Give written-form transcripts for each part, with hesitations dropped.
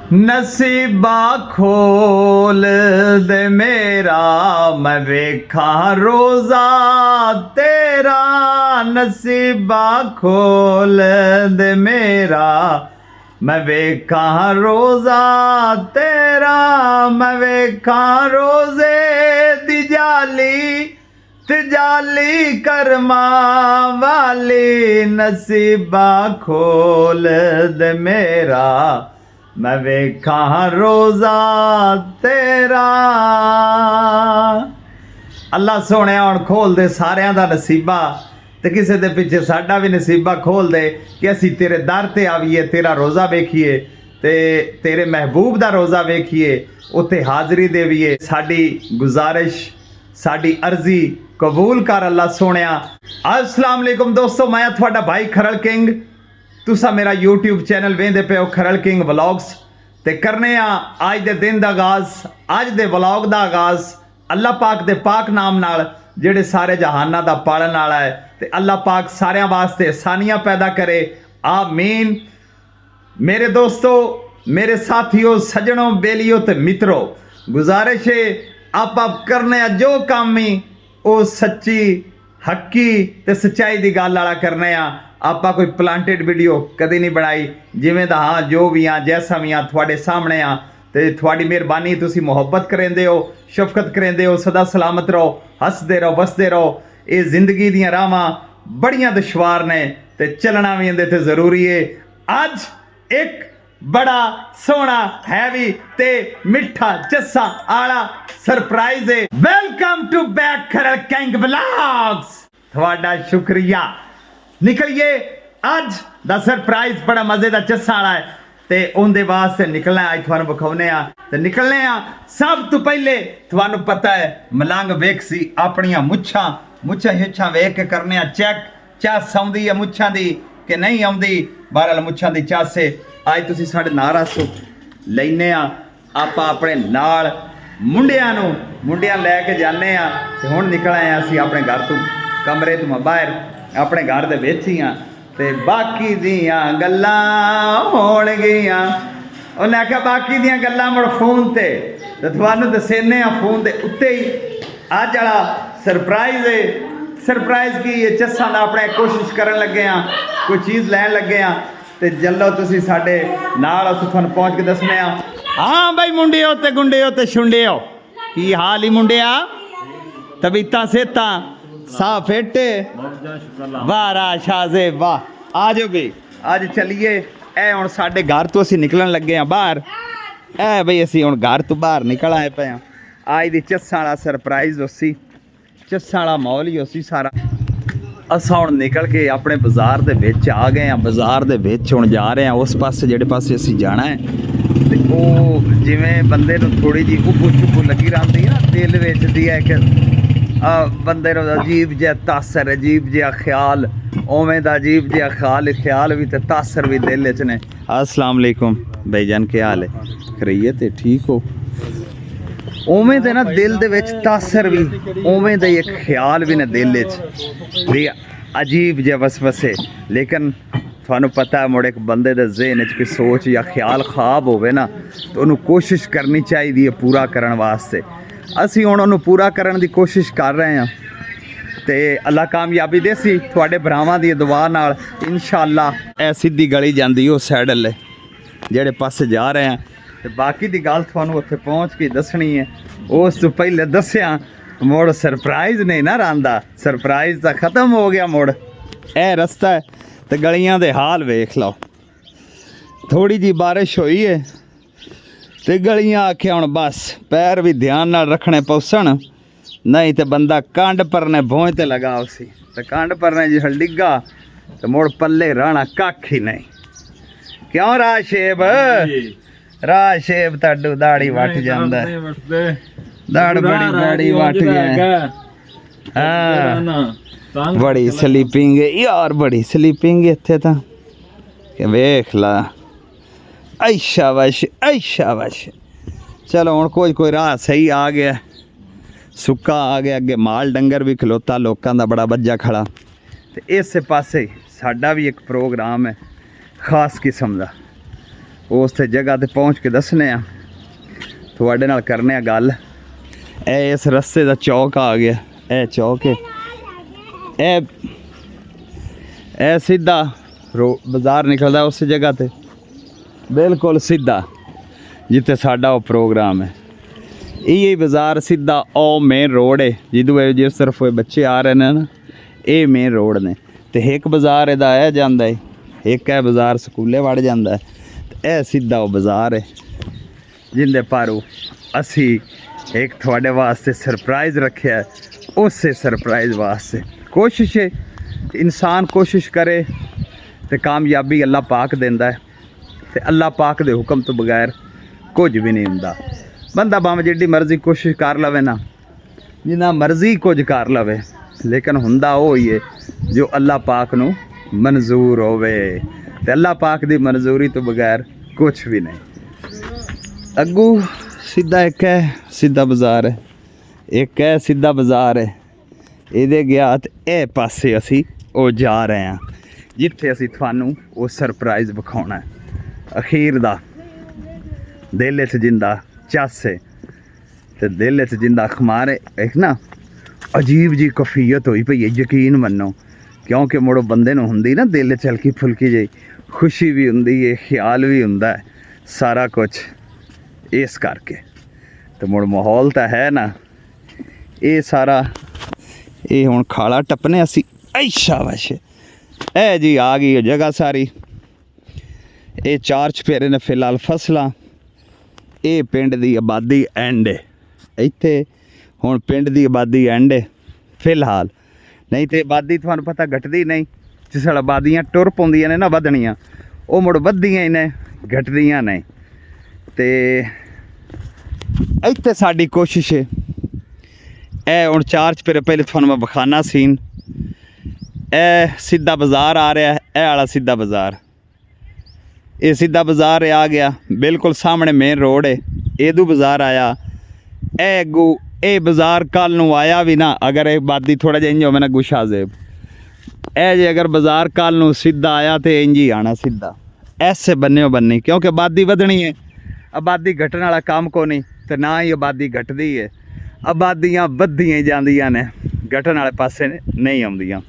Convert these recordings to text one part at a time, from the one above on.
नसीबा खोल दे मेरा, मैं वेखा रोजा तेरा। नसीबा खोल दे मेरा, मैं वेखा रोजा तेरा। मैं वेखा रोजे दी जाली ते जाली कर्मा वाली। नसीबा खोल दे मेरा, मैं वेखा रोजा तेरा। अल्लाह सोने हुण खोल दे सारियां दा नसीबा, ते किसी दे पिछे साडा भी नसीबा खोल दे कि असी तेरे दर ते आवीए, तेरा रोज़ा वेखिए ते तेरे महबूब दा रोज़ा वेखिए, उत्थे हाज़री देवीए। साडी गुजारिश, साडी अर्जी कबूल कर अल्लाह सोनिया। अस्सलाम वालेकुम दोस्तों, मैं तुहाडा भाई खरल किंग। तुसा मेरा यूट्यूब चैनल वेंदे पे हो खरल किंग व्लॉग्स, ते करने अज दे दिन दा आगाज़, अज दे व्लॉग दा आगाज़ अल्लाह पाक दे पाक नाम नाल, जेड़े सारे जहाना दा पालन वाला है। ते अल्लाह पाक सारियां वास्ते आसानियां पैदा करे, आमीन। मेरे दोस्तों, मेरे साथियों, सजनों, बेलियों ते मित्रों, गुजारिश है आप करने जो काम ही वो सच्ची हक्की ते सच्चाई दी गल वाला करने आपा कोई प्लांटेड वीडियो कदी नहीं बनाई। जिवें दा हाँ जो भी हाँ जैसा भी हाँ थोड़े सामने हाँ, ते थोड़ी मेहरबानी, तुसी मुहब्बत करेंदे हो, शफकत करेंदे हो। सदा सलामत रहो, हसदे रहो, बसदे रहो। ये जिंदगी दियां रावां बड़ियां दुश्वार ने ते चलना भी इंदे ते जरूरी है। अज एक बड़ा सोहना हैवी ते मिठा जस्सा आला सरप्राइज है। Welcome to back Kharal king vlogs. थोड़ा शुक्रिया। निकलिए, अज दा सरप्राइज बड़ा मजे दा जस्सा आला है ते उनदे वास्ते निकलना है। अज तुहानू विखाउने आ ते निकलने आ। सब तो पहले तुहानू पता है मलंग वेख सी अपनियां मुच्छां हिच्छां वेख के करने आ चेक, चस आउंदी है मुच्छां दी कि नहीं आउंदी। बहरहाल मुच्छां दी चस है। अज तुसीं साडे नाल रसो लैने आ, आपां अपने नाल मुंडियां लैके जाने आ। ते हुण निकल आए असीं अपने घर तो, कमरे तो बाहर, अपने घर दे विच ही आ। ते बाकी दियां गल्लां होणगियां, उन्हें आख्या बाकी दियां गल्लां मुड़ फोन ते तुहानू दसेने आ फोन दे उत्ते ही। अज वाला सरप्राइज है। सरप्राइज की ये चस्सां दा अपने कोशिश करन लगे आ, कोई चीज़ लैन लगे आ। ते जल्लो तुसी साडे नाल, असीं तुहानू पहुंच के दसने आ। हाँ भाई मुंडियो ते गुंडियो ते छुंडियो, की हाल ही मुंडिया? तबीयतां सेहतां साफ फेटे? वाह रा शाहज़ेब वाह। आ जाओ भी, अज चलिए। ए हुण साडे घर तो असीं निकलन लगे आ बाहर। ए बई असीं हुण घर तो बाहर निकल आए पे आ। अज दी चस्सां वाला सरप्राइज उसी, चस्सां वाला माहौल ही उसी सारा। असां हुण निकल के अपने बाजार दे विच आ गए हैं। बाजार दे विच हुण जा रहे हैं उस पासे जेहड़े पासे असीं जाना है। ते ओह जिवें बंदे नूं थोड़ी जी उब्बू चुब्बू लगी रहिंदी है ना, दिल विच दी इक बंदे नूं अजीब जिहा तासर, अजीब जिहा ख्याल, उवें दा अजीब जिहा ख्याल भी ते तासर भी दिल च ने। अस्सलाम वालेकुम भाईजान, क्या हाल है? खैरियत है? ठीक हो? उवें दे ना दिल दे विच तासर भी, उवें दे एक ख्याल भी ने दिल च भी अजीब जिहा वसवसे। लेकिन थानू पता है मुड़ एक बंदे दे ज़हन च कोई सोच या ख्याल ख्वाब होवे ना, तो उन्होंने कोशिश करनी चाहिए पूरा करने वास्ते। असी हुण उन्होंने पूरा करने की कोशिश कर रहे हैं ते अल्लाह कामयाबी देसी थोड़े भरावां दी दुआ नाल इंशाअल्लाह। ए सीधी गली जांदी उस साइड अल्ले जेड़े पासे जा रहे हैं। ते बाकी दी गल थानू उत्थे पहुँच के दसनी है। उस तो पहले दस्या मुड़ सरप्राइज नहीं ना रहिंदा, सरप्राइज तो खत्म हो गया। मुड़ ए रस्ता है ते गलियां दे हाल वेख लो। थोड़ी जी बारिश हुई है ते गलियां आख्या हुण बस पैर भी ध्यान नाल रखने पौसन, नहीं तो बंदा कंड परने भोंज ते लगा उसी, तो कंड परने जिस डिग्गा तो मुड़ पल्ले रहना कख ही नहीं। क्यों राशेब? राशेब ताडू दाड़ी वट जांदा, दाड़ बड़ी वट गया। हाँ बड़ी स्लीपिंग है यार, बड़ी स्लीपिंग इत्थे तां वेख ला। ऐशा वश चलो हुण कोई राह सही आ गया, सुक्का आ गया। अगे माल डंगर भी खलोता लोकां दा बड़ा बज्जा खड़ा। ते इस पासे साडा भी एक प्रोग्राम है खास किस्म का। उस जगह ते पहुँच के दसने आ थोड़े नाल करने आ गल। ए इस रस्ते का चौक आ गया, ए चौक है, ए सीधा बाजार निकलता उस जगह ते बिल्कुल सीधा जिथे साडा वो प्रोग्राम है। यही बाजार सीधा ओ मेन रोड है जिदू जिस तरफ बच्चे आ रहे हैं ना, ये मेन रोड ने। तो एक बाजार इहदा है जांदा है, एक है बाजार स्कूले वड़ जांदा है, ते ए सीधा वो बाजार है जिंदे पर असी एक थोड़े वास्ते सरप्राइज़ रखे है। उस सरप्राइज़ वास्ते कोशिश है, इंसान कोशिश करे तो कामयाबी अल्लाह पाक देंदा है, ते अल्लाह पाक दे हुक्म तो बगैर कुछ भी नहीं हुंदा। बंदा भावें जिड्डी मर्जी कोशिश कर लवे ना, जिन्ना मर्जी कुछ कर लवे, लेकिन हुंदा वो ही है जो अल्लाह पाक नू मंजूर होवे, ते अल्लाह पाक दी मंजूरी तो बगैर कुछ भी नहीं। अगू सीधा एक है सीधा बाजार है, एक है सीधा बाजार है, ये गया तो ए पासे असी वो जा रहे हैं जिथे असी थानू वो सरप्राइज़ विखाउणा है। अखीर दा दिल च जिंदा चस है, तो दिल च जिंदा खमार है। एक ना अजीब जी कफीयत हुई पई है, यकीन मनो, क्योंकि मुड़ो बंदे नूं हुंदी ना दिल च हल्की फुल्की जी खुशी भी हुंदी है, ख्याल भी हुंदा है, सारा कुछ इस करके। तो मुड़ माहौल तो है ना ये सारा। ये हुण खाला टप्पने असी, ऐ शाबाश, ए जी आ गई जगह सारी। ये 4 चफेरे ने फिलहाल फसलां, ये पिंड दी आबादी एंड है इत्थे। हुण पिंड दी आबादी एंड है फिलहाल, नहीं तो आबादी तुहानूं पता घटदी नहीं। जिस आबादियां टुर पौंदियां ने ना वधणियां, वो मुड़ वधदियां ही ने, घटदियां नहीं। ते इत्थे साडी कोशिश है। ए हुण 4 चफेरे पहले तुहानूं मैं विखाना सीन। ए सीधा बाजार आ रहा है, ए आला सीधा बाजार, ये सीधा बाजार आ गया, बिल्कुल सामने मेन रोड है। एदू बाजार आया, ए अगू ए बाजार कल नूं आया भी ना, अगर ये आबादी थोड़ा जिहा इंज होवे ना गुशाजेब, ए जे अगर बाजार कल नूं सीधा आया तो इंज ही आना सीधा ऐसे बन्ने बन्नी, क्योंकि आबादी वधनी है। आबादी घटने वाला काम को नहीं, तो ना ही आबादी घटदी है। आबादियां वधियां जांदियां ने, घटन वाले पासे नहीं आउंदियां।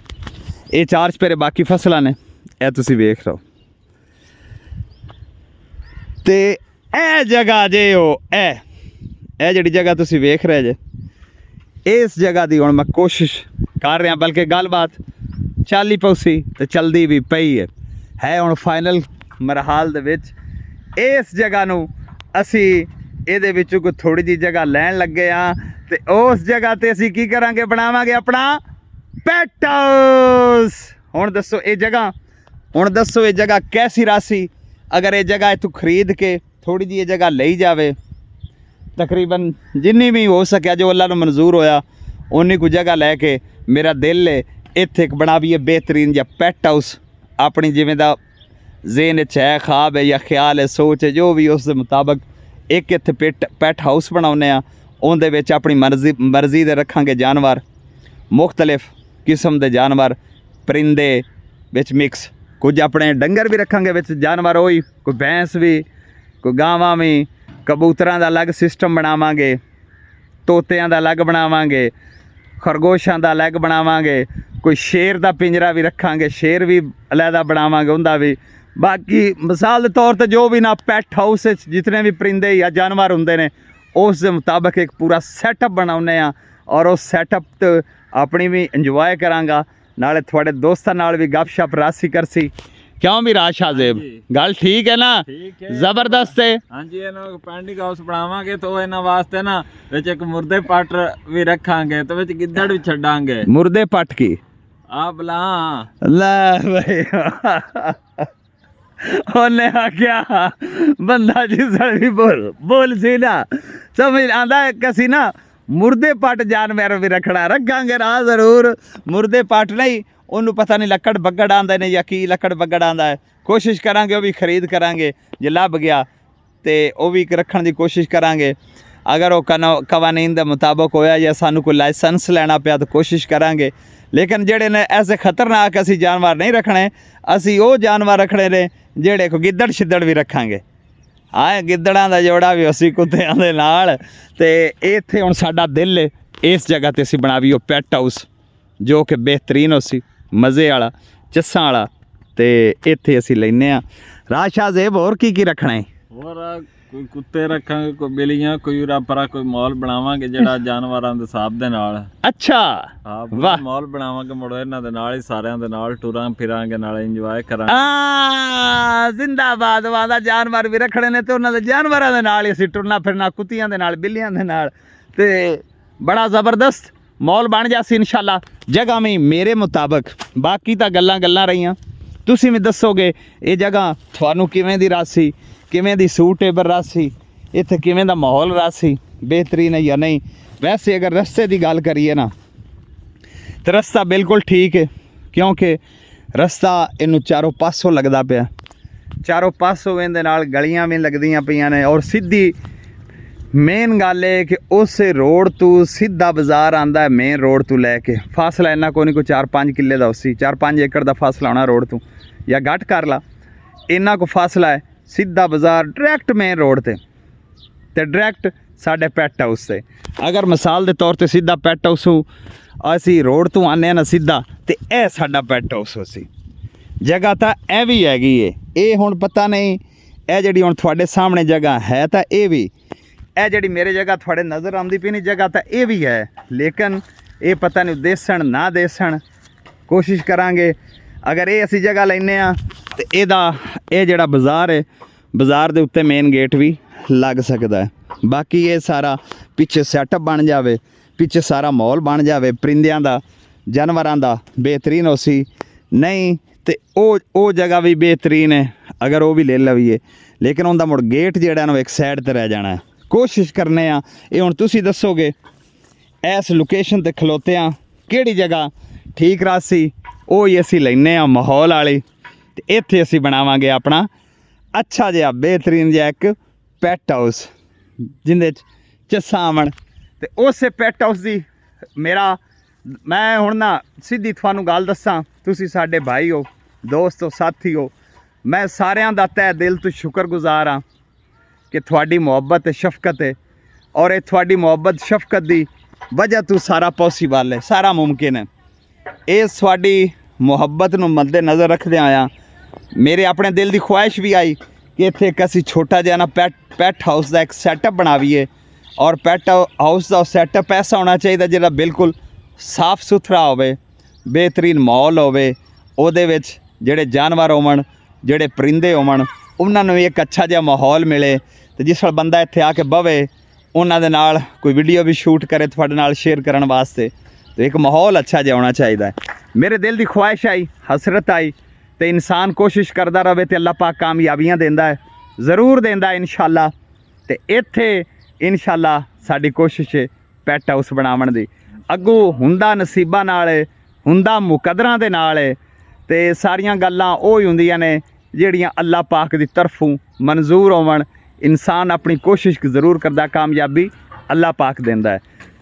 ये 4 चफेरे बाकी फसलां ने, ए तुसीं वेख लो। ते ए जगह जे ए जिहड़ी जगह तुसीं वेख रहे जे, इस जगह की हुण मैं कोशिश कर रहा, बल्कि गलबात चल ही पौसी तो चलती भी पई है हुण फाइनल मरहाल दे विच। इस जगह नूं असी इहदे विचों कोई थोड़ी जी जगह लैण लगे हाँ, ते उस जगह ते असी की करांगे, बनावांगे अपना पेट हाउस। हुण दसो ये जगह, हुण दसो ये जगह कैसी रासी, अगर ये जगह इतों खरीद के थोड़ी जी ये जगह लई जावे, तकरीबन जिन्नी भी हो सके जो अल्लाह नूं मंजूर होया उन्नी को जगह लैके मेरा दिल है इत्थे एक बनावीए बेहतरीन या पेट हाउस। अपनी जिवें दा ज़हन च है, ख्वाब है या ख्याल है, सोच है, जो भी उस मुताबिक एक इत्थे पेट हाउस बनाउने आ। उहदे विच अपनी मर्जी दे रखांगे जानवर, मुख्तलिफ किस्म के जानवर, परिंदे विच मिक्स, कुछ अपने डंगर भी रखांगे विच जानवर, वही कोई भैंस भी, कोई गावां भी, कबूतरां दा अलग सिस्टम बनावांगे, तोतियां दा अलग बनावांगे, खरगोशां दा अलग बनावांगे, कोई शेर दा पिंजरा भी रखांगे, शेर भी अलहदा बनावांगे उंदा भी। बाकी मिसाल के तौर पर जो भी ना पेट हाउस जितने भी परिंदे या जानवर होंदे ने उस मुताबिक एक पूरा सैटअप बनाउने आ, और उस सैटअप तो अपनी भी इंजॉय करांगा, नाले थोड़े दोस्तां नाल भी गपशप रासी करसी। क्यों भी राज शाहजेब, गल ठीक है ना? जबरदस्त है। हाँ जी, पेंडिंग हाउस बनावांगे तो इन्हां वास्ते ना विच एक मुर्दे पट भी रखांगे, तो विच गिद्दड़ भी छड्डांगे। मुर्दे पट की आ बला ले भाई उन्हें आख्या बंदा जिस भी बोल सी ना समझ आंदा कसी ना मुर्दे पट जानवर भी रखांगे ना जरूर। मुर्दे पट नहीं, उन्होंने पता नहीं लकड़ बगड़ आंदा ने या की लकड़ बगड़ आंदा है, कोशिश करांगे वो भी खरीद करांगे, जे लभ गया तो वो भी रखने की कोशिश करांगे। अगर वो कवानीन के मुताबिक होया या सानू कोई लाइसेंस लेना पिया तो कोशिश करांगे। लेकिन जेड़े ने ऐसे खतरनाक असी जानवर नहीं रखने, असी वो जानवर रखने ने जेड़े को गिद्दड़ शिद्दड़ भी रखांगे। ਆਹ ਗਿੱਦੜਾਂ ਦਾ ਜੋੜਾ ਵੀ ਅਸੀਂ ਕੁੱਤਿਆਂ ਦੇ ਨਾਲ। ਤੇ ਇੱਥੇ ਹੁਣ ਸਾਡਾ ਦਿਲ ਹੈ ਇਸ ਜਗ੍ਹਾ ਤੇ ਅਸੀਂ ਬਣਾਵੀ ਉਹ ਪੈਟ ਹਾਊਸ ਜੋ ਕਿ ਬਿਹਤਰੀਨ ਹੋ ਸੀ, ਮਜ਼ੇ ਵਾਲਾ, ਚੱਸਾਂ ਵਾਲਾ। ਤੇ ਇੱਥੇ ਅਸੀਂ ਲੈਨੇ ਆ ਰਾਸ਼ਾ ਜ਼ੇਬ ਹੋਰ ਕੀ ਰੱਖਣਾ ਹੈ? ਹੋਰ ਕੋਈ ਕੁੱਤੇ ਰੱਖਾਂਗੇ, ਕੋਈ ਬਿੱਲੀਆਂ, ਕੋਈ ਉਰਾ ਕੋਈ ਮਾਲ ਬਣਾਵਾਂਗੇ ਜਿਹੜਾ ਜਾਨਵਰਾਂ ਦੇ ਹਿਸਾਬ ਦੇ ਨਾਲ। ਅੱਛਾ ਹਾਂ ਵਾਹ, ਮਾਲ ਬਣਾਵਾਂਗੇ ਮੁੜ ਇਹਨਾਂ ਦੇ ਨਾਲ ਹੀ, ਸਾਰਿਆਂ ਦੇ ਨਾਲ ਟੁਰਾਂ ਫਿਰਾਂਗੇ, ਨਾਲ ਇੰਜੋਏ ਕਰਾਂਗੇ। ਜ਼ਿੰਦਾਬਾਦ ਵਾਦਾ ਜਾਨਵਰ ਵੀ ਰੱਖਣੇ ਨੇ ਤੇ ਉਹਨਾਂ ਦੇ ਜਾਨਵਰਾਂ ਦੇ ਨਾਲ ਹੀ ਅਸੀਂ ਟੁਰਨਾ ਫਿਰਨਾ, ਕੁੱਤਿਆਂ ਦੇ ਨਾਲ, ਬਿੱਲੀਆਂ ਦੇ ਨਾਲ। ਤੇ ਬੜਾ ਜ਼ਬਰਦਸਤ ਮਾਹੌਲ ਬਣ ਜਾਸੀ ਇਨਸ਼ਾਅੱਲਾ ਜਗ੍ਹਾ ਵੀ ਮੇਰੇ ਮੁਤਾਬਕ। ਬਾਕੀ ਤਾਂ ਗੱਲਾਂ ਰਹੀਆਂ, ਤੁਸੀਂ ਵੀ ਦੱਸੋਗੇ ਇਹ ਜਗ੍ਹਾ ਤੁਹਾਨੂੰ ਕਿਵੇਂ ਦੀ ਰਾਸੀ, ਕਿਵੇਂ ਦੀ ਸੂਟੇਬਲ ਰਾਸੀ, ਇੱਥੇ ਕਿਵੇਂ ਦਾ ਮਾਹੌਲ ਰਾਸੀ, ਬਿਹਤਰੀਨ ਹੈ ਜਾਂ ਨਹੀਂ। ਵੈਸੇ ਅਗਰ ਰਸਤੇ ਦੀ ਗੱਲ ਕਰੀਏ ਨਾ ਤੇ ਰਸਤਾ ਬਿਲਕੁਲ ਠੀਕ ਹੈ, ਕਿਉਂਕਿ ਰਸਤਾ ਇਹਨੂੰ ਚਾਰੋਂ ਪਾਸੋਂ ਲੱਗਦਾ ਪਿਆ, ਚਾਰੋਂ ਪਾਸੋਂ ਇਹਦੇ ਨਾਲ ਗਲੀਆਂ ਵੀ ਲੱਗਦੀਆਂ ਪਈਆਂ ਨੇ। ਔਰ ਸਿੱਧੀ ਮੇਨ ਗੱਲ ਇਹ ਕਿ ਉਸੇ ਰੋਡ ਤੋਂ ਸਿੱਧਾ ਬਾਜ਼ਾਰ ਆਂਦਾ ਹੈ, ਮੇਨ ਰੋਡ ਤੋਂ ਲੈ ਕੇ। ਫਾਸਲਾ ਇੰਨਾ ਕੋਈ ਨਹੀਂ, ਕੋਈ 4-5 ਕਿੱਲੇ ਦਾ ਉਸੀ 4-5 ਏਕੜ ਦਾ ਫਾਸਲਾ ਹੋਣਾ ਰੋਡ ਤੋਂ, ਜਾਂ ਘੱਟ ਕਰ ਲਾ, ਇੰਨਾ ਕੋ ਫਾਸਲਾ ਹੈ। ਸਿੱਧਾ ਬਾਜ਼ਾਰ ਡਾਇਰੈਕਟ ਮੇਨ ਰੋਡ ਤੇ ਡਾਇਰੈਕਟ ਸਾਡੇ ਪੈਟ ਹਾਊਸ ਤੇ। ਅਗਰ ਮਿਸਾਲ ਦੇ ਤੌਰ ਤੇ ਸਿੱਧਾ ਪੈਟ ਹਾਊਸ ਅਸੀਂ ਰੋਡ ਤੋਂ ਆਨੇ ਨਾ ਸਿੱਧਾ, ਤੇ ਇਹ ਸਾਡਾ ਪੈਟ ਹਾਊਸ ਸੀ। ਜਗ੍ਹਾ ਤਾਂ ਇਹ ਵੀ ਹੈਗੀ ਏ, ਇਹ ਹੁਣ ਪਤਾ ਨਹੀਂ ਇਹ ਜਿਹੜੀ ਹੁਣ ਤੁਹਾਡੇ ਸਾਹਮਣੇ ਜਗ੍ਹਾ ਹੈ ਤਾਂ ਇਹ ਵੀ, ਇਹ ਜਿਹੜੀ ਮੇਰੇ ਜਗ੍ਹਾ ਤੁਹਾਡੇ ਨਜ਼ਰ ਆਉਂਦੀ ਪਈ ਨਹੀਂ ਜਗ੍ਹਾ ਤਾਂ ਇਹ ਵੀ ਹੈ, ਲੇਕਿਨ ਇਹ ਪਤਾ ਨਹੀਂ ਦੇਸਣ ਨਾ ਦੇਸਣ, ਕੋਸ਼ਿਸ਼ ਕਰਾਂਗੇ। ਅਗਰ ਇਹ ਅਸੀਂ ਜਗ੍ਹਾ ਲੈਨੇ ਆ ਤੇ ਇਹ ਜਿਹੜਾ ਬਾਜ਼ਾਰ ਹੈ, ਬਾਜ਼ਾਰ ਦੇ ਉੱਤੇ ਮੇਨ ਗੇਟ ਵੀ ਲੱਗ ਸਕਦਾ ਹੈ। ਬਾਕੀ ਇਹ ਸਾਰਾ ਪਿੱਛੇ ਸੈਟਅਪ ਬਣ ਜਾਵੇ, ਪਿੱਛੇ ਸਾਰਾ ਮਾਹੌਲ ਬਣ ਜਾਵੇ ਪਰਿੰਦਿਆਂ ਦਾ, ਜਾਨਵਰਾਂ ਦਾ, ਬਿਹਤਰੀਨ ਹੋ ਸੀ। ਨਹੀਂ ਤੇ ਉਹ ਜਗ੍ਹਾ ਵੀ ਬਿਹਤਰੀਨ ਹੈ ਅਗਰ ਉਹ ਵੀ ਲੈ ਲਵੀਏ, ਲੇਕਿਨ ਉਹਦਾ ਮੁੜ ਗੇਟ ਜਿਹੜਾ ਨਾ ਇੱਕ ਸਾਈਡ ਤੇ ਰਹਿ ਜਾਣਾ ਹੈ। ਕੋਸ਼ਿਸ਼ ਕਰਨੇ ਆ, ਇਹ ਹੁਣ ਤੁਸੀਂ ਦੱਸੋਗੇ ਇਸ ਲੋਕੇਸ਼ਨ ਤੇ ਖਲੋਤੇ ਆ ਕਿਹੜੀ ਜਗ੍ਹਾ ਠੀਕ ਰਾਸੀ, ਉਹ ਹੀ ਅਸੀਂ ਲੈਨੇ ਆ ਮਾਹੌਲ ਵਾਲੀ। ਤੇ ਇੱਥੇ ਅਸੀਂ ਬਣਾਵਾਂਗੇ ਆਪਣਾ ਅੱਛਾ ਜਿਹਾ ਬਿਹਤਰੀਨ ਜਿਹਾ ਇੱਕ ਪੈਟ ਹਾਊਸ ਜਿਹਦੇ 'ਚ ਚੱਸਾਂ ਆਵਣ। ਤੇ ਉਸੇ ਪੈਟ ਹਾਊਸ ਦੀ ਮੈਂ ਹੁਣ ਨਾ ਸਿੱਧੀ ਤੁਹਾਨੂੰ ਗੱਲ ਦੱਸਾਂ, ਤੁਸੀਂ ਸਾਡੇ ਭਾਈ ਹੋ, ਦੋਸਤ ਹੋ, ਸਾਥੀ ਹੋ, ਮੈਂ ਸਾਰਿਆਂ ਦਾ ਤਹਿ ਦਿਲ ਤੋਂ ਸ਼ੁਕਰਗੁਜ਼ਾਰ ਹਾਂ ਕਿ ਤੁਹਾਡੀ ਮੁਹੱਬਤ ਤੇ ਸ਼ਫਕਤ ਹੈ। ਔਰ ਇਹ ਤੁਹਾਡੀ ਮੁਹੱਬਤ ਸ਼ਫਕਤ ਦੀ ਵਜ੍ਹਾ ਤੋਂ ਸਾਰਾ ਪੋਸੀਬਲ ਹੈ, ਸਾਰਾ ਮੁਮਕਿਨ ਹੈ। ਇਸ ਤੁਹਾਡੀ ਮੁਹੱਬਤ ਨੂੰ ਮੱਦੇ ਨਜ਼ਰ ਰੱਖਦਿਆਂ ਆਇਆ ਮੇਰੇ ਆਪਣੇ ਦਿਲ ਦੀ ਖੁਆਇਸ਼ ਵੀ ਆਈ ਕਿ ਇੱਥੇ ਇੱਕ ਅਸੀਂ ਛੋਟਾ ਜਿਹਾ ਨਾ ਪੈਟ ਹਾਊਸ ਦਾ ਇੱਕ ਸੈਟਅਪ ਬਣਾਵੀਏ। ਔਰ ਪੈਟ ਹਾਊਸ ਦਾ ਸੈਟਅਪ ਐਸਾ ਹੋਣਾ ਚਾਹੀਦਾ ਜਿਹੜਾ ਬਿਲਕੁਲ ਸਾਫ ਸੁਥਰਾ ਹੋਵੇ, ਬਿਹਤਰੀਨ ਮਾਹੌਲ ਹੋਵੇ, ਉਹਦੇ ਵਿੱਚ ਜਿਹੜੇ ਜਾਨਵਰ ਹੋਵਣ, ਜਿਹੜੇ ਪਰਿੰਦੇ ਹੋਵਣ, ਉਹਨਾਂ ਨੂੰ ਇੱਕ ਅੱਛਾ ਜਿਹਾ ਮਾਹੌਲ ਮਿਲੇ। ਤੇ ਜਿਸ ਵੇਲੇ ਬੰਦਾ ਇੱਥੇ ਆ ਕੇ ਬਵੇ, ਉਹਨਾਂ ਦੇ ਨਾਲ ਕੋਈ ਵੀਡੀਓ ਵੀ ਸ਼ੂਟ ਕਰੇ ਤੁਹਾਡੇ ਨਾਲ ਸ਼ੇਅਰ ਕਰਨ ਵਾਸਤੇ, ਤੇ ਇੱਕ ਮਾਹੌਲ ਅੱਛਾ ਜਿਹਾ ਹੋਣਾ ਚਾਹੀਦਾ ਹੈ। ਮੇਰੇ ਦਿਲ ਦੀ ਖੁਆਇਸ਼ ਆਈ, ਹਸਰਤ ਆਈ, ਤੇ ਇਨਸਾਨ ਕੋਸ਼ਿਸ਼ ਕਰਦਾ ਰਹੇ ਤੇ ਅੱਲਾਹ ਪਾਕ ਕਾਮਯਾਬੀਆਂ ਦਿੰਦਾ ਹੈ, ਜ਼ਰੂਰ ਦਿੰਦਾ ਇਨਸ਼ਾਅੱਲਾ। ਤੇ ਇੱਥੇ ਇਨਸ਼ਾਅੱਲਾ ਸਾਡੀ ਕੋਸ਼ਿਸ਼ ਹੈ ਪੈਟ ਹਾਊਸ ਬਣਾਉਣ ਦੀ। ਅੱਗੋਂ ਹੁੰਦਾ ਨਸੀਬਾਂ ਨਾਲ, ਹੁੰਦਾ ਮੁਕੱਦਰਾਂ ਦੇ ਨਾਲ, ਤੇ ਸਾਰੀਆਂ ਗੱਲਾਂ ਉਹ ਹੀ ਹੁੰਦੀਆਂ ਨੇ ਜਿਹੜੀਆਂ ਅੱਲਾਹ ਪਾਕ ਦੀ ਤਰਫੋਂ ਮਨਜ਼ੂਰ ਹੋਵਣ। ਇਨਸਾਨ ਆਪਣੀ ਕੋਸ਼ਿਸ਼ ਜ਼ਰੂਰ ਕਰਦਾ, ਕਾਮਯਾਬੀ ਅੱਲਾਹ ਪਾਕ ਦਿੰਦਾ ਹੈ।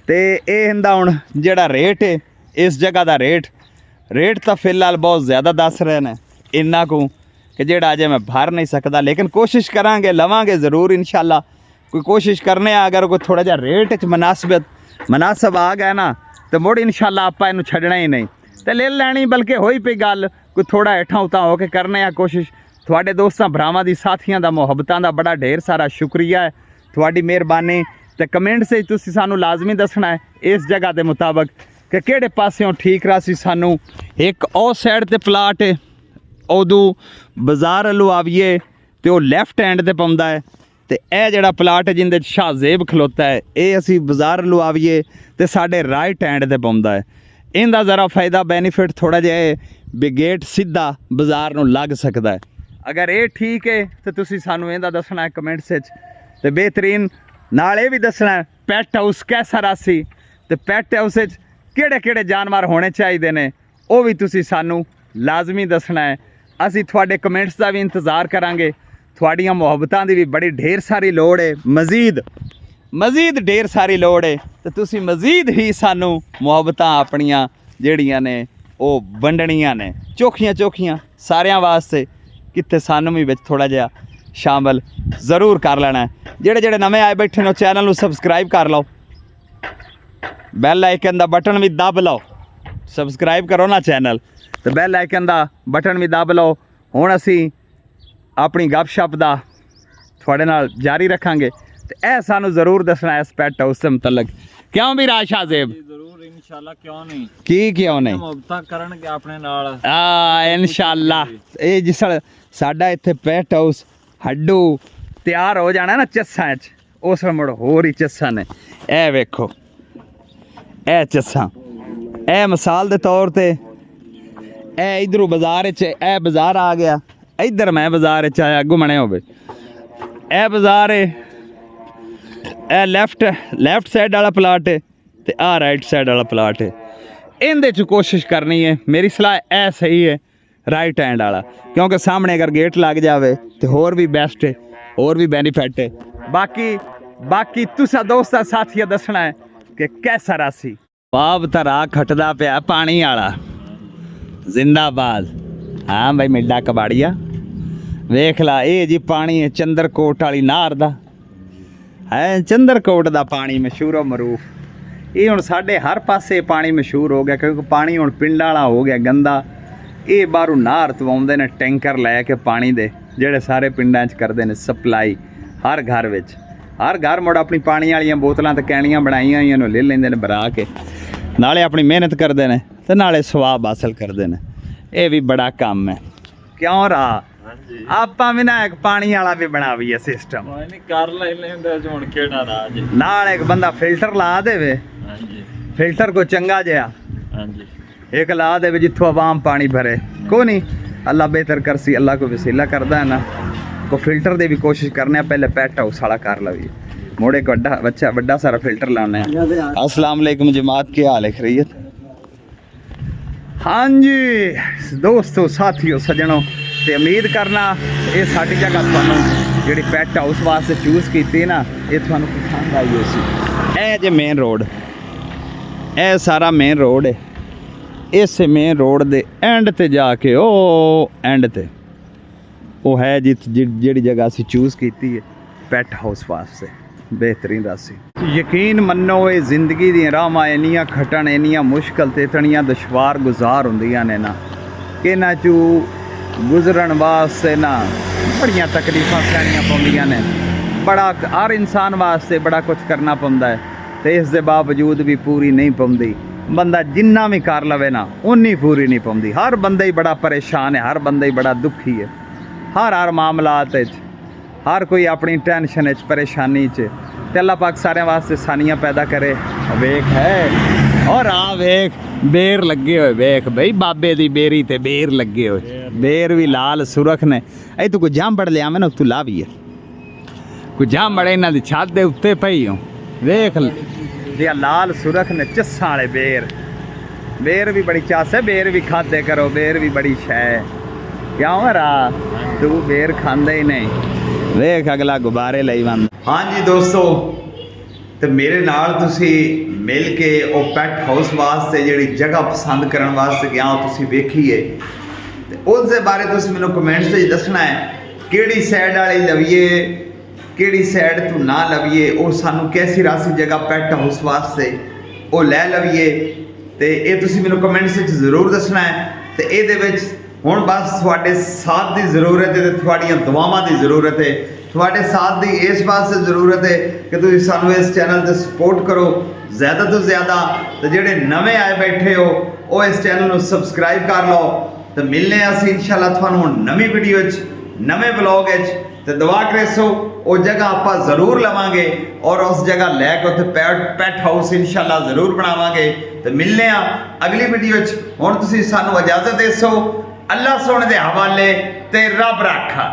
ਤੇ ਇਹ ਹੁੰਦਾ ਹੁਣ ਜਿਹੜਾ ਰੇਟ ਹੈ ਇਸ ਜਗ੍ਹਾ ਦਾ ਰੇਟ ਤਾਂ ਫਿਲਹਾਲ ਬਹੁਤ ਜ਼ਿਆਦਾ ਦੱਸ ਰਹੇ ਨੇ, ਇੰਨਾ ਕੁ ਕਿ ਜਿਹੜਾ ਅਜੇ ਮੈਂ ਭਰ ਨਹੀਂ ਸਕਦਾ, ਲੇਕਿਨ ਕੋਸ਼ਿਸ਼ ਕਰਾਂਗੇ, ਲਵਾਂਗੇ ਜ਼ਰੂਰ ਇਨਸ਼ਾਅੱਲਾ। ਕੋਈ ਕੋਸ਼ਿਸ਼ ਕਰਨੇ ਆ, ਅਗਰ ਕੋਈ ਥੋੜ੍ਹਾ ਜਿਹਾ ਰੇਟ 'ਚ ਮੁਨਾਸਬ ਆ ਗਿਆ ਨਾ ਤੇ ਮੁੜ ਇਨਸ਼ਾਅੱਲਾ ਆਪਾਂ ਇਹਨੂੰ ਛੱਡਣਾ ਹੀ ਨਹੀਂ ਤੇ ਲੈ ਲੈਣੀ, ਬਲਕਿ ਹੋਈ ਪਈ ਗੱਲ ਕੋਈ ਥੋੜ੍ਹਾ ਹੇਠਾਂ ਉਤਾਂ ਹੋ ਕੇ ਕਰਨੇ ਆ ਕੋਸ਼ਿਸ਼। ਤੁਹਾਡੇ ਦੋਸਤਾਂ ਭਰਾਵਾਂ ਦੀ, ਸਾਥੀਆਂ ਦਾ, ਮੁਹੱਬਤਾਂ ਦਾ ਬੜਾ ਢੇਰ ਸਾਰਾ ਸ਼ੁਕਰੀਆ ਹੈ, ਤੁਹਾਡੀ ਮਿਹਰਬਾਨੀ। ਤੇ ਕਮੈਂਟਸ 'ਚ ਤੁਸੀਂ ਸਾਨੂੰ ਲਾਜ਼ਮੀ ਦੱਸਣਾ ਹੈ ਇਸ ਜਗ੍ਹਾ ਦੇ ਮੁਤਾਬਕ ਕਿ ਕਿਹੜੇ ਪਾਸਿਓਂ ਠੀਕ ਰਾਸੀ ਸਾਨੂੰ। ਇੱਕ ਉਹ ਸਾਈਡ ਤੇ ਪਲਾਟ ਹੈ, ਉਦੋਂ ਬਾਜ਼ਾਰ ਵੱਲੋਂ ਆਵੀਏ ਤੇ ਉਹ ਲੈਫਟ ਹੈਂਡ ਤੇ ਪਾਉਂਦਾ ਹੈ, ਤੇ ਇਹ ਜਿਹੜਾ ਪਲਾਟ ਹੈ ਜਿੰਦੇ 'ਚ ਸ਼ਾਹ ਜ਼ੇਬ ਖਲੋਤਾ ਹੈ, ਇਹ ਅਸੀਂ ਬਾਜ਼ਾਰ ਵੱਲੋਂ ਆਵੀਏ ਤੇ ਸਾਡੇ ਰਾਈਟ ਹੈਂਡ ਤੇ ਪਾਉਂਦਾ ਹੈ। ਇਹਦਾ ਜ਼ਰਾ ਫਾਇਦਾ ਬੈਨੀਫਿਟ ਥੋੜ੍ਹਾ ਜਿਹਾ ਹੈ ਵੀ ਗੇਟ ਸਿੱਧਾ ਬਾਜ਼ਾਰ ਨੂੰ ਲੱਗ ਸਕਦਾ ਹੈ। ਅਗਰ ਇਹ ਠੀਕ ਹੈ ਤੇ ਤੁਸੀਂ ਸਾਨੂੰ ਇਹਦਾ ਦੱਸਣਾ ਹੈ ਕਮੈਂਟਸ ਵਿੱਚ, ਤੇ ਬਿਹਤਰੀਨ ਨਾਲ ਇਹ ਵੀ ਦੱਸਣਾ ਪੈਟ ਹਾਊਸ ਕੈਸਾ ਰਾਸੀ, ਤੇ ਪੈਟ ਹਾਊਸ ਵਿੱਚ ਕਿਹੜੇ ਕਿਹੜੇ ਜਾਨਵਰ ਹੋਣੇ ਚਾਹੀਦੇ ਨੇ ਉਹ ਵੀ ਤੁਸੀਂ ਸਾਨੂੰ ਲਾਜ਼ਮੀ ਦੱਸਣਾ ਹੈ। ਅਸੀਂ ਤੁਹਾਡੇ ਕਮੈਂਟਸ ਦਾ ਵੀ ਇੰਤਜ਼ਾਰ ਕਰਾਂਗੇ। ਤੁਹਾਡੀਆਂ ਮੁਹੱਬਤਾਂ ਦੀ ਵੀ ਬੜੀ ਢੇਰ ਸਾਰੀ ਲੋੜ ਹੈ, ਮਜ਼ੀਦ ਢੇਰ ਸਾਰੀ ਲੋੜ ਹੈ, ਤੇ ਤੁਸੀਂ ਮਜ਼ੀਦ ਹੀ ਸਾਨੂੰ ਮੁਹੱਬਤਾਂ ਆਪਣੀਆਂ ਜਿਹੜੀਆਂ ਨੇ ਉਹ ਵੰਡਣੀਆਂ ਨੇ, ਚੋਖੀਆਂ ਸਾਰਿਆਂ ਵਾਸਤੇ, ਕਿਤੇ ਸਾਨੂੰ ਵੀ ਵਿੱਚ ਥੋੜ੍ਹਾ ਜਿਹਾ ਸ਼ਾਮਲ ਜ਼ਰੂਰ ਕਰ ਲੈਣਾ ਹੈ। ਜਿਹੜੇ ਨਵੇਂ ਆਏ ਬੈਠੇ ਨੇ ਚੈਨਲ ਨੂੰ ਸਬਸਕ੍ਰਾਈਬ ਕਰ ਲਓ, ਬੈਲ ਆਈਕਨ ਦਾ ਬਟਨ ਵੀ ਦਬ ਲਓ, ਸਬਸਕ੍ਰਾਈਬ ਕਰੋ ਨਾ ਚੈਨਲ ਤੇ ਬੈਲ ਆਈਕਨ ਦਾ ਬਟਨ ਵੀ ਦਬ ਲਓ। ਹੁਣ ਅਸੀਂ ਆਪਣੀ ਗੱਪਸ਼ਪ ਦਾ ਤੁਹਾਡੇ ਨਾਲ ਜਾਰੀ ਰੱਖਾਂਗੇ ਤੇ ਇਹ ਸਾਨੂੰ ਜ਼ਰੂਰ ਦੱਸਣਾ ਇਸ ਪੈਟ ਹਾਊਸ ਦੇ ਮੁਤਲਕ, ਕਿਉਂ ਵੀ ਰਾਸ਼ਾ ਜ਼ੇਬ? ਜ਼ਰੂਰ ਇਨਸ਼ਾਅੱਲਾ, ਕਿਉਂ ਨਹੀਂ, ਕੀ ਕਿਉਂ ਨਹੀਂ, ਮੁਹੱਬਤਾਂ ਕਰਨਗੇ ਆਪਣੇ ਨਾਲ। ਇਨਸ਼ਾਅੱਲਾ। ਇਹ ਜਿਸ ਸਾਡਾ ਇੱਥੇ ਪੈਟ ਹਾਊਸ ਹੱਡੂ ਤਿਆਰ ਹੋ ਜਾਣਾ ਨਾ ਚੱਸਾਂ 'ਚ, ਉਸ ਮੁੜ ਹੋਰ ਹੀ ਚੱਸਾਂ ਨੇ। ਇਹ ਵੇਖੋ ਇਹ ਚੱਸਾਂ, ਇਹ ਮਿਸਾਲ ਦੇ ਤੌਰ ਤੇ ਇਹ ਇਧਰੋਂ ਬਾਜ਼ਾਰ 'ਚ, ਇਹ ਬਾਜ਼ਾਰ ਆ ਗਿਆ, ਇੱਧਰ ਮੈਂ ਬਾਜ਼ਾਰ 'ਚ ਆਇਆ ਘੁੰਮਣੇ ਹੋਵੇ। ਇਹ ਬਾਜ਼ਾਰ ਹੈ, ਇਹ ਲੈਫਟ ਸਾਈਡ ਵਾਲਾ ਪਲਾਟ ਹੈ ਤੇ ਆਹ ਰਾਈਟ ਸਾਈਡ ਵਾਲਾ ਪਲਾਟ ਹੈ। ਇਹਦੇ 'ਚ ਕੋਸ਼ਿਸ਼ ਕਰਨੀ ਹੈ, ਮੇਰੀ ਸਲਾਹ ਇਹ ਸਹੀ ਹੈ ਰਾਈਟ ਹੈਂਡ ਵਾਲਾ, ਕਿਉਂਕਿ ਸਾਹਮਣੇ ਅਗਰ ਗੇਟ ਲੱਗ ਜਾਵੇ ਤੇ ਹੋਰ ਵੀ ਬੈਸਟ ਹੈ, ਹੋਰ ਵੀ ਬੈਨੀਫਿਟ ਹੈ। ਬਾਕੀ ਤੁਸਾਂ ਦੋਸਤਾਂ ਸਾਥੀਆਂ ਦੱਸਣਾ ਹੈ ਕਿ ਕੈਸਾ ਰਾਸੀ ਬਾਬ ਧਰਾ ਖਟਦਾ ਪਿਆ ਪਾਣੀ ਵਾਲਾ ਜ਼ਿੰਦਾਬਾਦ। ਹਾਂ ਬਈ ਮਿੱਡਾ ਕਬਾੜੀਆ ਵੇਖ ਲਾ, ਇਹ ਜੀ ਪਾਣੀ ਹੈ ਚੰਦਰਕੋਟ ਵਾਲੀ ਨਹਿਰ ਦਾ, ਹੈ ਚੰਦਰਕੋਟ ਦਾ ਪਾਣੀ ਮਸ਼ਹੂਰੋ ਮਰੂਫ। ਇਹ ਹੁਣ ਸਾਡੇ ਹਰ ਪਾਸੇ ਪਾਣੀ ਮਸ਼ਹੂਰ ਹੋ ਗਿਆ, ਕਿਉਂਕਿ ਪਾਣੀ ਹੁਣ ਪਿੰਡਾਂ ਵਾਲਾ ਹੋ ਗਿਆ ਗੰਦਾ। ਇਹ ਬਾਹਰੋਂ ਨਹਿਰ ਤੋਂ ਆਉਂਦੇ ਨੇ ਟੈਂਕਰ ਲੈ ਕੇ ਪਾਣੀ ਦੇ, ਜਿਹੜੇ ਸਾਰੇ ਪਿੰਡਾਂ 'ਚ ਕਰਦੇ ਨੇ ਸਪਲਾਈ ਹਰ ਘਰ ਵਿੱਚ। ਹਰ ਘਰ ਮੁੜ ਆਪਣੀ ਪਾਣੀ ਵਾਲੀਆਂ ਬੋਤਲਾਂ ਤੇ ਕੈਣੀਆਂ ਬਣਾਈਆਂ ਹੋਈਆਂ ਨੂੰ ਲੈ ਲੈਂਦੇ ਨੇ ਭਰਾ ਕੇ, ਨਾਲੇ ਆਪਣੀ ਮਿਹਨਤ ਕਰਦੇ ਨੇ ਤੇ ਨਾਲੇ ਸਵਾਬ ਹਾਸਲ ਕਰਦੇ ਨੇ। ਇਹ ਵੀ ਬੜਾ ਕੰਮ ਹੈ, ਕਿਉਂ ਰਾ ਆਪਾਂ ਵੀ ਨਾ ਇੱਕ ਪਾਣੀ ਵਾਲਾ ਵੀ ਬਣਾਵੀਏ ਸਿਸਟਮ। ਨਹੀਂ ਕਰ ਲੈਂਦੇ ਹੁਣ ਕਿਹੜਾ ਰਾਜ, ਨਾਲ ਇੱਕ ਬੰਦਾ ਫਿਲਟਰ ਲਾ ਦੇਵੇ। ਹਾਂਜੀ ਫਿਲਟਰ ਕੋ ਚੰਗਾ ਜਿਹਾ ਹਾਂਜੀ ਇੱਕ ਲਾ ਦੇਵੇ ਜਿੱਥੋਂ ਆਵਾਮ ਪਾਣੀ ਭਰੇ। ਕੋ ਨਹੀਂ ਅੱਲਾ ਬਿਹਤਰ ਕਰਸੀ, ਅੱਲਾ ਕੋ ਵਸੀਲਾ ਕਰਦਾ ਹੈ ਨਾ। ਕੋ ਫਿਲਟਰ ਦੀ ਵੀ ਕੋਸ਼ਿਸ਼ ਕਰਨੇ ਆ, ਪਹਿਲੇ ਪੈਟ ਹਾਊਸ ਵਾਲਾ ਕਰ ਲਵੀਏ, मोड़े को बड़ा सारा फिल्टर लाने। अस्सलाम वालेकुम जमात, क्या हाल है, खैरियत? हाँ जी दोस्तों साथियों सज्जनों, ते उम्मीद करना ये साडी जगह तुहानू जिहड़ी पैट हाउस वास्ते चूज़ की ना, ये तुहानू पसंद आई होसी। ए जे मेन रोड, ए सारा मेन रोड है। इस मेन रोड दे एंड ते जाके ओ एंड ते वो है जिहड़ी जगह असीं चूज़ की है पैट हाउस वास्ते, बेहतरीन रासी। यकीन मन्नो ये जिंदगी दी राहमां इन्नियां खटन, इन्नियां मुश्किल ते इतनियां दुश्वार गुजार हुंदियां ने ना कि इन्हां चों गुजरन वास्ते ना बड़ियां तकलीफां सहनियां पौंदियां ने। बड़ा हर इंसान वास्ते बड़ा कुछ करना पौंदा है, तो इस दे बावजूद भी पूरी नहीं पौंदी। बंदा जिन्ना भी कर लवे ना उन्नी पूरी नहीं पौंदी। हर बंदा ही बड़ा परेशान है, हर बंदा ही बड़ा दुखी है, हर मामलात हर कोई अपनी टेंशन परेशानी च। ते अल्लाह पाक सारे वास्ते सानियां पैदा करे। वेख है और आ वेख बेर लगे हुए, वेख बई बाबे दी बेरी ते बेर लगे हुए, बेर भी लाल सुरख ने। ऐ तू कोई जामबड़ लिया मैं ना तू ला भी है कोई जामबड़ इन्हां दी छत दे उत्ते पई हो, वेख दिया लाल सुरख ने चस्सां वाले बेर। बेर भी बड़ी चस है, बेर भी खादे करो, बेर भी बड़ी शै। क्यों रा तू बेर खांदे ही नहीं, वेख अगला गुब्बारे लई वंद। हाँ जी दोस्तों, तो मेरे नाल तुसी मिल के वो पैट हाउस वास्ते जिहड़ी जगह पसंद करन वास्ते गया तुसी वेखी है, तो उस दे बारे तुसी मैनूं कमेंट्स विच दसना है किहड़ी साइड वाली लवीए किहड़ी साइड तू ना लवीए। वो सानू कैसी रासी जगह पैट हाउस वास्ते वो लै लवीए, तो ये तुसी मैनूं कमेंट्स विच जरूर दसना है। तो ये हुण बस तुहाडे साथ की जरूरत है, तुहाड़ियां दुआवां की जरूरत है, तुहाडे साथ की इस वास्ते जरूरत है कि तुसीं सानूं इस चैनल ते सपोर्ट करो ज़्यादा तो ज़्यादा। तो जिहड़े नवे आए बैठे हो वो इस चैनल को सबसक्राइब कर लो। तो मिलने असीं इंशाअल्लाह तुहानूं हुण नवीं वीडियो नवे ब्लॉग तो दुआ करेसो वो जगह आप जरूर लवांगे और उस जगह लैके उत्थे पैट हाउस इंशाअल्लाह जरूर बनावांगे। तो मिलने अगली वीडियो हुण तुसीं सानूं इजाजत देसो। अल्लाह सोने दे हवाले ते रब राखा।